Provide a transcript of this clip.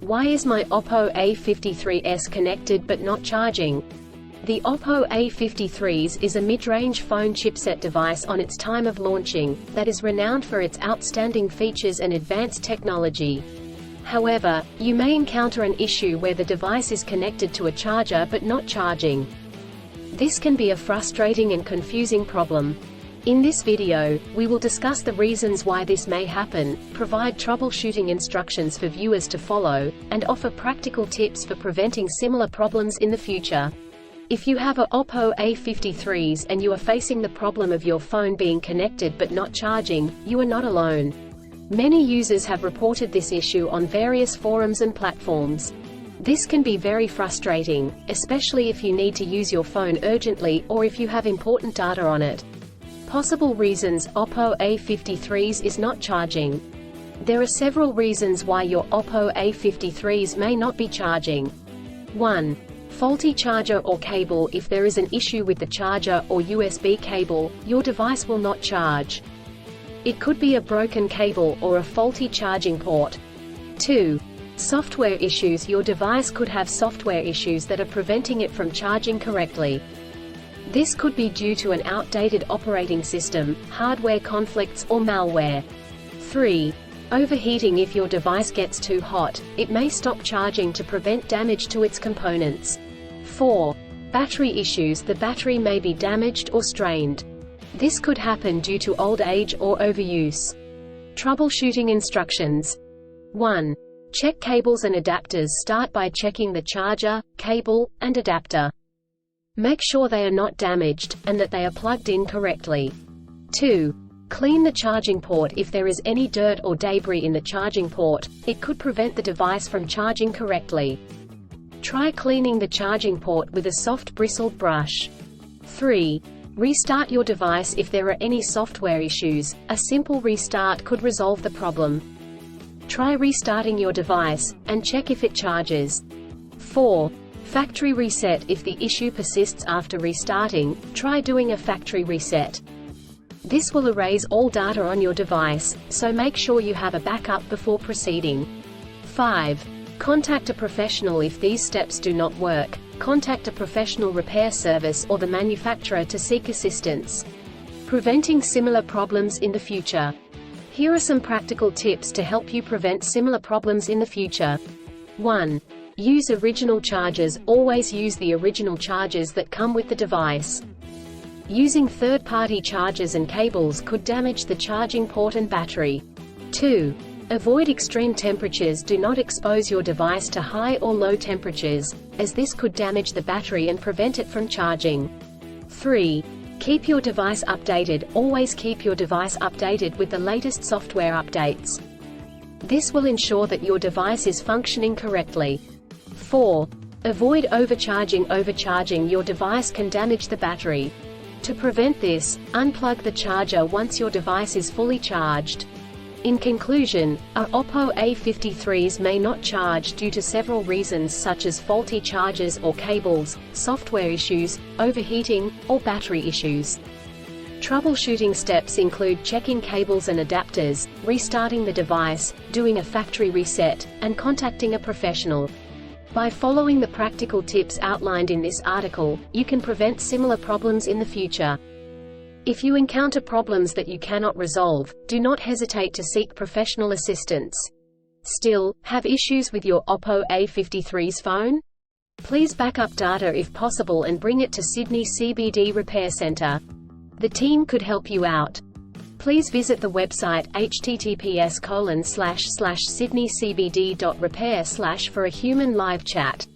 Why is my Oppo A53s connected but not charging? The Oppo A53s is a mid-range phone chipset device on its time of launching, that is renowned for its outstanding features and advanced technology. However, you may encounter an issue where the device is connected to a charger but not charging. This can be a frustrating and confusing problem. In this video, we will discuss the reasons why this may happen, provide troubleshooting instructions for viewers to follow, and offer practical tips for preventing similar problems in the future. If you have a Oppo A53s and you are facing the problem of your phone being connected but not charging, you are not alone. Many users have reported this issue on various forums and platforms. This can be very frustrating, especially if you need to use your phone urgently or if you have important data on it. Possible reasons Oppo A53s is not charging. There are several reasons why your Oppo A53s may not be charging. 1. Faulty charger or cable. If there is an issue with the charger or USB cable, your device will not charge. It could be a broken cable or a faulty charging port. 2. Software issues. Your device could have software issues that are preventing it from charging correctly. This could be due to an outdated operating system, hardware conflicts or malware. 3. Overheating. If your device gets too hot, it may stop charging to prevent damage to its components. 4. Battery issues. The battery may be damaged or strained. This could happen due to old age or overuse. Troubleshooting instructions. 1. Check cables and adapters. Start by checking the charger, cable, and adapter. Make sure they are not damaged, and that they are plugged in correctly. 2. Clean the charging port. If there is any dirt or debris in the charging port, it could prevent the device from charging correctly. Try cleaning the charging port with a soft bristled brush. 3. Restart your device. If there are any software issues, a simple restart could resolve the problem. Try restarting your device, and check if it charges. 4. Factory reset. If the issue persists after restarting, try doing a factory reset. This will erase all data on your device, so make sure you have a backup before proceeding. 5. Contact a professional. If these steps do not work, contact a professional repair service or the manufacturer to seek assistance. Preventing similar problems in the future. Here are some practical tips to help you prevent similar problems in the future. 1. Use original chargers. Always use the original chargers that come with the device. Using third-party chargers and cables could damage the charging port and battery. 2. Avoid extreme temperatures. Do not expose your device to high or low temperatures, as this could damage the battery and prevent it from charging. 3. Keep your device updated. Always keep your device updated with the latest software updates. This will ensure that your device is functioning correctly. 4. Avoid overcharging. Overcharging your device can damage the battery. To prevent this, unplug the charger once your device is fully charged. In conclusion, a Oppo A53s may not charge due to several reasons such as faulty chargers or cables, software issues, overheating, or battery issues. Troubleshooting steps include checking cables and adapters, restarting the device, doing a factory reset, and contacting a professional. By following the practical tips outlined in this article, you can prevent similar problems in the future. If you encounter problems that you cannot resolve, do not hesitate to seek professional assistance. Still, have issues with your Oppo A53s phone? Please back up data if possible and bring it to Sydney CBD Repair Centre. The team could help you out. Please visit the website https://sydneycbd.repair/ for a human live chat.